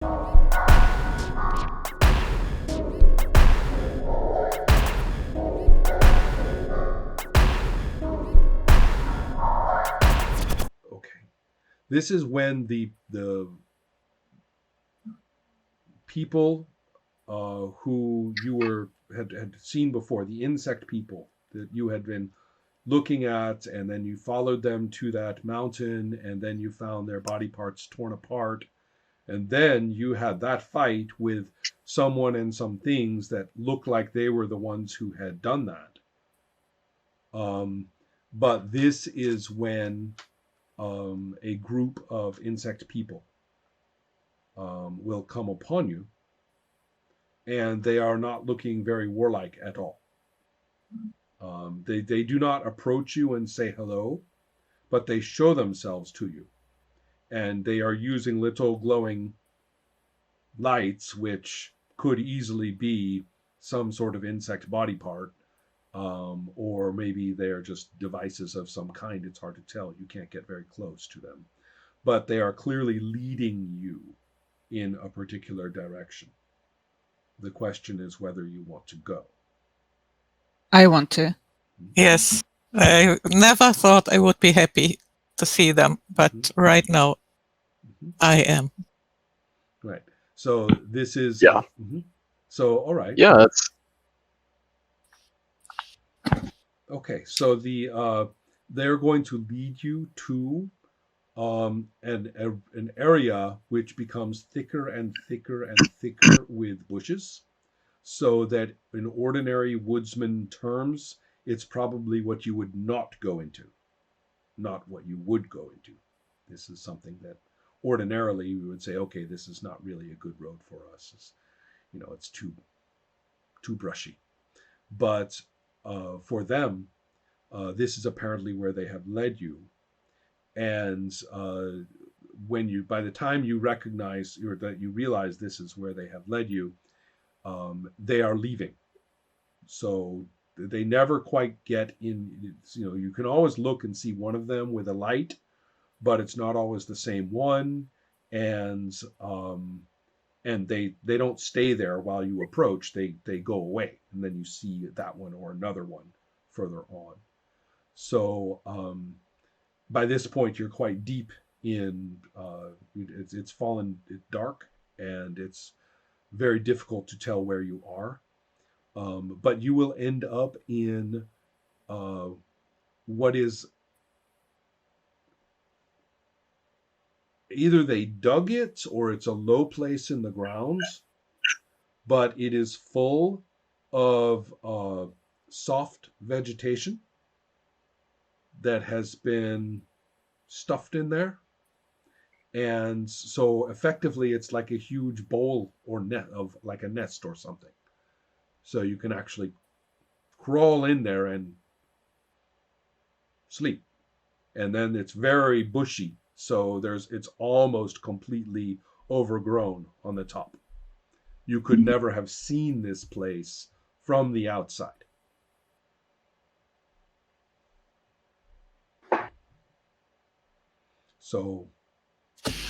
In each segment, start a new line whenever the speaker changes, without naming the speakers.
Okay. This is when the people who you had seen before, the insect people that you had been looking at, and then you followed them to that mountain, and then you found their body parts torn apart, and then you had that fight with someone and some things that looked like they were the ones who had done that. But this is when a group of insect people will come upon you, and they are not looking very warlike at all. They do not approach you and say hello, but they show themselves to you. And they are using little glowing lights, which could easily be some sort of insect body part, or maybe they're just devices of some kind. It's hard to tell. You can't get very close to them. But they are clearly leading you in a particular direction. The question is whether you want to go.
I want to.
Yes. I never thought I would be happy to see them, but right now I am.
Right. So this is...
Yeah.
So, all right.
Yeah, that's...
Okay, so they're going to lead you to an area which becomes thicker and thicker and thicker with bushes, so that in ordinary woodsman terms, it's probably what you would not go into, not what you would go into. This is something that ordinarily we would say, okay, this is not really a good road for us. It's too brushy. But for them, this is apparently where they have led you. And by the time you recognize, or that you realize this is where they have led you, they are leaving. So they never quite get in. You can always look and see one of them with a light, but it's not always the same one. And they don't stay there while you approach. They go away, and then you see that one or another one further on. So by this point, you're quite deep in. It's fallen dark, and it's very difficult to tell where you are. But you will end up in what is either they dug it or it's a low place in the grounds, but it is full of soft vegetation that has been stuffed in there. And so effectively it's like a huge bowl or net of like a nest or something. So you can actually crawl in there and sleep. And then it's very bushy. So it's almost completely overgrown on the top. You could never have seen this place from the outside. So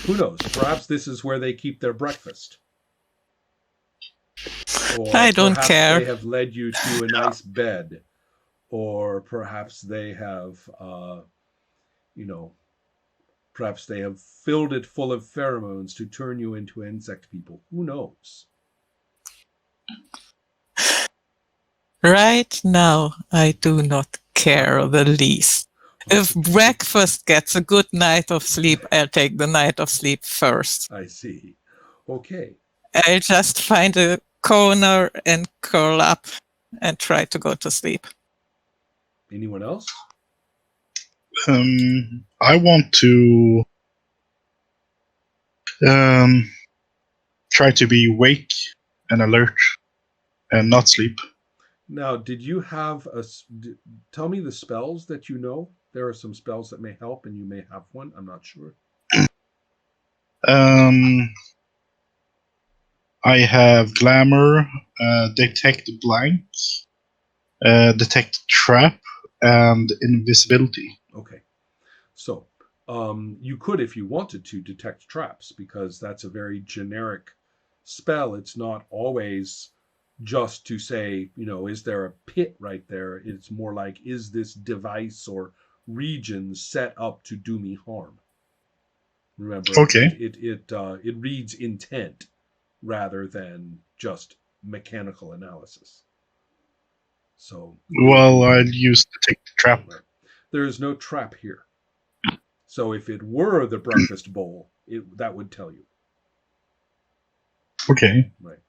who knows? Perhaps this is where they keep their breakfast. Or
I don't care.
They have led you to a nice bed. Or perhaps they have, perhaps they have filled it full of pheromones to turn you into insect people. Who knows?
Right now, I do not care the least. If breakfast gets a good night of sleep, I'll take the night of sleep first.
I see. Okay.
I'll just find a corner and curl up and try to go to sleep.
Anyone else?
I want to try to be awake and alert and not sleep.
Now, did you have tell me the spells that you know? There are some spells that may help, and you may have one. I'm not sure.
I have Glamour, Detect Blank, Detect Trap, and Invisibility.
Okay. So, You could, if you wanted to, detect traps, because that's a very generic spell. It's not always just to say, is there a pit right there? It's more like, is this device or region set up to do me harm? Remember,
Okay.
it reads intent rather than just mechanical analysis. So,
Well, I'll use detect trap.
right. There is no trap here. So if it were the breakfast bowl, that would tell you.
Okay.
Right.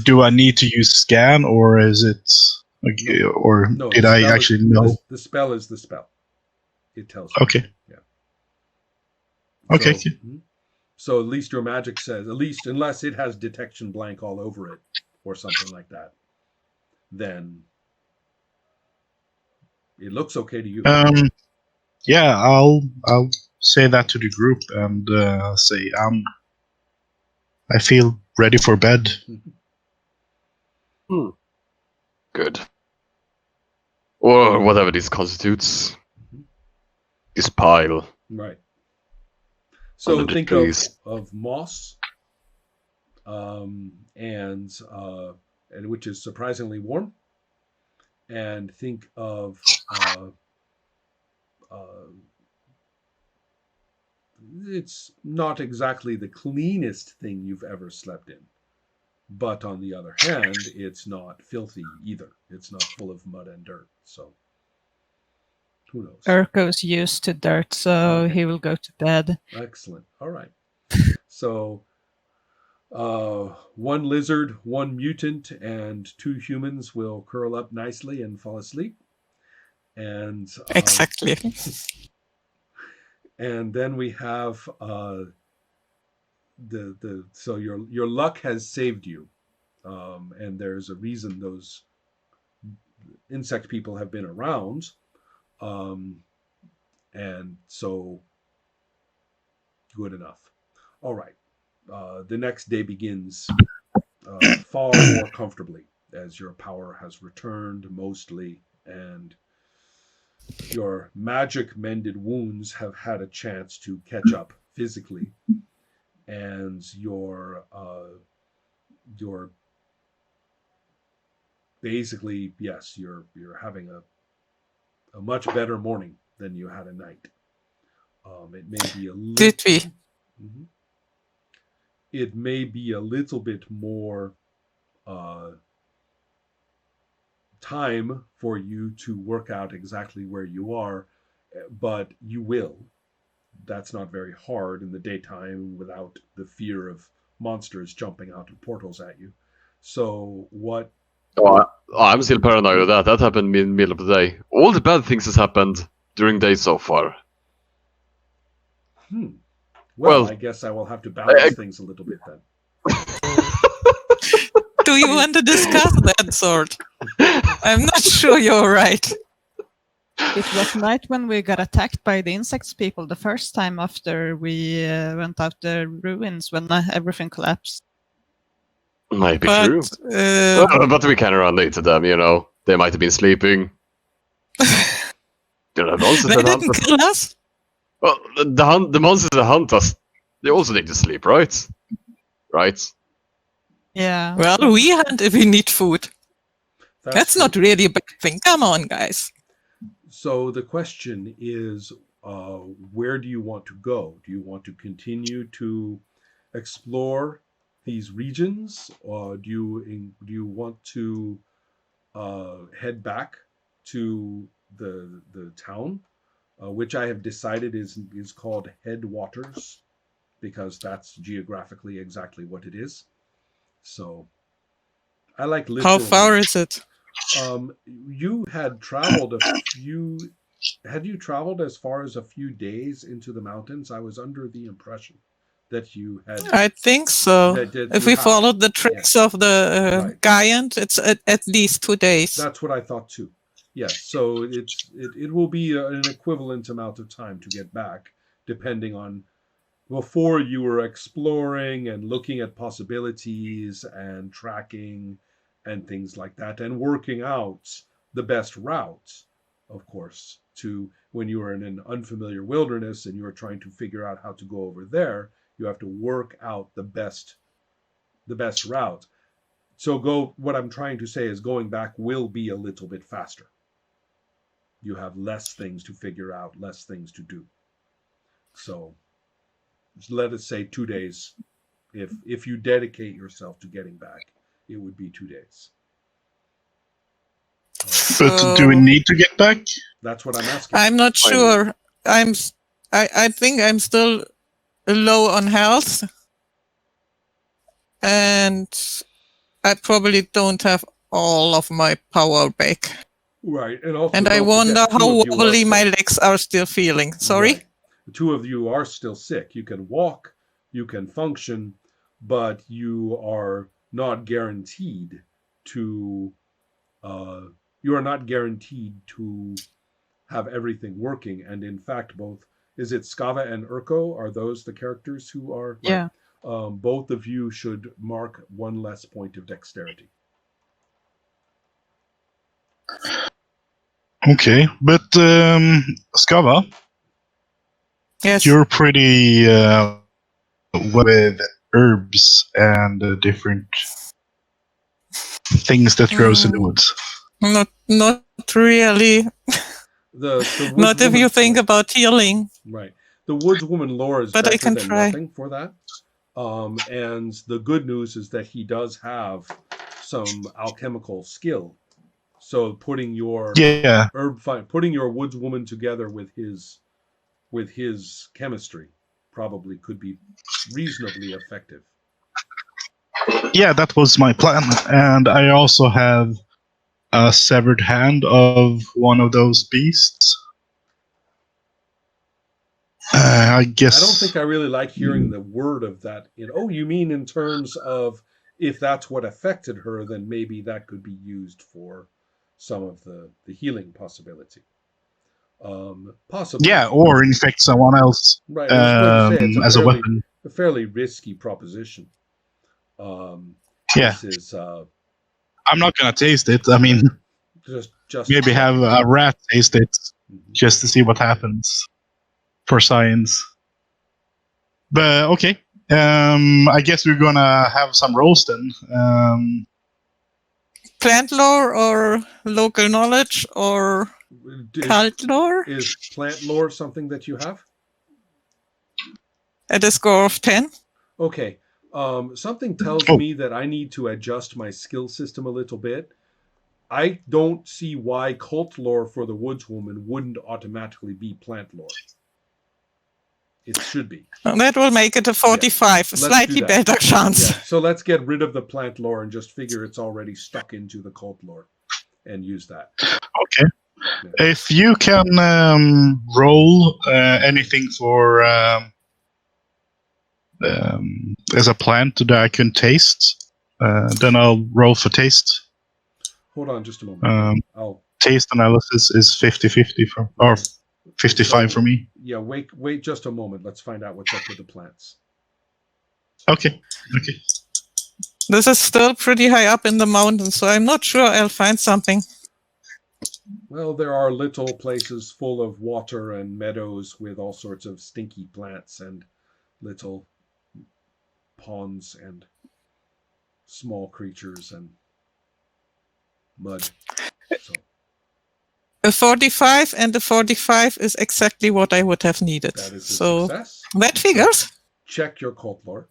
Do I need to use scan, or is it?
No.
Or
No,
did
the
I
spell
actually
is,
know?
the spell is the spell. It tells you.
Okay.
Yeah.
Okay.
So at least your magic says, at least unless it has detection blank all over it or something like that, then it looks okay to you.
Yeah, I'll say that to the group and say I feel ready for bed.
Good. Or whatever this constitutes. This pile.
Right. So
Under the
think
trees.
of moss, and which is surprisingly warm, and think of it's not exactly the cleanest thing you've ever slept in, but on the other hand, it's not filthy either. It's not full of mud and dirt. So who knows?
Urko's used to dirt, so
Okay.
he will go to bed.
Excellent. All right. So one lizard, one mutant, and 2 humans will curl up nicely and fall asleep. And
Exactly.
and then we have so your luck has saved you, and there's a reason those insect people have been around, and so good enough. All right. The next day begins far more comfortably as your power has returned mostly, and your magic mended wounds have had a chance to catch up physically, and your basically, yes, you're having a much better morning than you had a night. It may be a little.
Did we?
Mhm. It may be a little bit more time for you to work out exactly where you are, but you will. That's not very hard in the daytime without the fear of monsters jumping out of portals at you. So what?
Oh, I'm still paranoid of that. That happened in the middle of the day. All the bad things has happened during days so far.
Well,
Well,
I guess I will have to balance things a little bit then.
Do you want to discuss that, Sword? I'm not sure you're right.
It was night when we got attacked by the insects people the first time after we went out the ruins when everything collapsed.
Might be
But,
true. But we can run into them, They might have been sleeping. The monsters
They
that hunt
didn't
us.
kill us.
Well, the monsters that hunt us, they also need to sleep, right? Right?
Yeah.
Well, we hunt if we need food. That's
true.
not really a bad thing. Come on, guys.
So the question is, where do you want to go? Do you want to continue to explore these regions, or do you want to head back to the town, which I have decided is called Headwaters, because that's geographically exactly what it is. So I like literal.
How far is it?
You had traveled had you traveled as far as a few days into the mountains? I was under the impression that you had.
I think so.
That
If
you
we
have.
followed the tracks of the
Right.
giant, it's at least 2 days.
That's what I thought too. Yes, so it will be an equivalent amount of time to get back, depending on before you were exploring and looking at possibilities and tracking and things like that, and working out the best route, of course. to when you are in an unfamiliar wilderness and you are trying to figure out how to go over there. You have to work out the best route. So what I'm trying to say is going back will be a little bit faster. You have less things to figure out, less things to do. So let us say 2 days. If you dedicate yourself to getting back, it would be 2 days.
But do we need to get back?
That's what I'm asking.
I'm not sure. I think I'm still low on health, and I probably don't have all of my power back.
Right, and also
And I
don't
wonder
forget, two
how
of you are
wobbly my
sick.
legs are still feeling. Sorry?
Right. The two of you are still sick. You can walk, you can function, but you are not guaranteed to have everything working. And in fact, is it Skava and Urko? Are those the characters who are?
Yeah.
Both of you should mark 1 less point of dexterity.
Okay, but Skava,
Yes.
you're pretty with herbs and different things that grows in the woods.
Not really.
The
Not if you
woodswoman-
think about healing.
Right. The woodswoman lore is
But I
better
can
than
try.
nothing for that. And the good news is that he does have some alchemical skill. So putting your
Yeah,
putting your woodswoman together with his chemistry probably could be reasonably effective.
yeah, that was my plan. And I also have a severed hand of one of those beasts. I guess.
I don't think I really like hearing the word of that. You mean in terms of if that's what affected her, then maybe that could be used for some of the healing possibility. Possibly.
Yeah, or infect someone else
Right. I was going to say it's
as a weapon.
a fairly risky proposition.
Yeah.
This is
I'm not gonna taste it. I mean,
just
maybe have a rat taste it
Mhm.
just to see what happens for science. But okay, I guess we're gonna have some rolls then.
Plant lore or local knowledge or cult lore
Is plant lore something that you have?
at a score of 10.
Okay. Something tells me that I need to adjust my skill system a little bit. I don't see why cult lore for the woodswoman wouldn't automatically be plant lore. It should be.
That will make it a 45, a
Let's
slightly
do that.
better chance.
Yeah. So let's get rid of the plant lore and just figure it's already stuck into the cult lore and use that.
Okay. Yeah. If you can roll anything for as a plant that I can taste, then I'll roll for taste.
Hold on just a moment.
Taste analysis is 50-50 or 55 for me.
Yeah, wait just a moment. Let's find out what's up with the plants.
Okay.
This is still pretty high up in the mountains, so I'm not sure I'll find something.
Well, there are little places full of water and meadows with all sorts of stinky plants and little ponds and small creatures and mud. So.
A 45 and a 45 is exactly what I would have needed.
That is a
success. That figures.
Check your cult lore.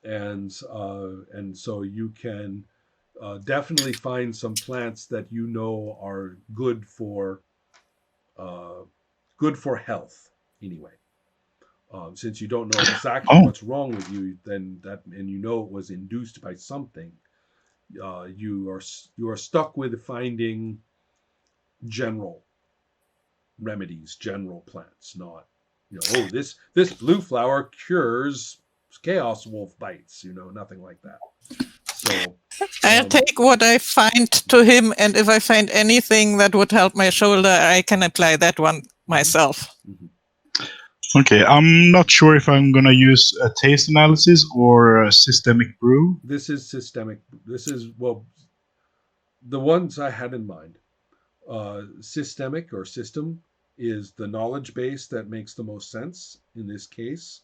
And so you can definitely find some plants that you know are good for health anyway. Since you don't know exactly what's wrong with you, and you know it was induced by something, you are stuck with finding general remedies, general plants, not this blue flower cures chaos wolf bites, nothing like that. So
I'll take what I find to him, and if I find anything that would help my shoulder, I can apply that one myself.
Mm-hmm.
Okay, I'm not sure if I'm gonna use a taste analysis or a systemic brew.
This is systemic. This is the ones I had in mind Systemic or system is the knowledge base that makes the most sense in this case.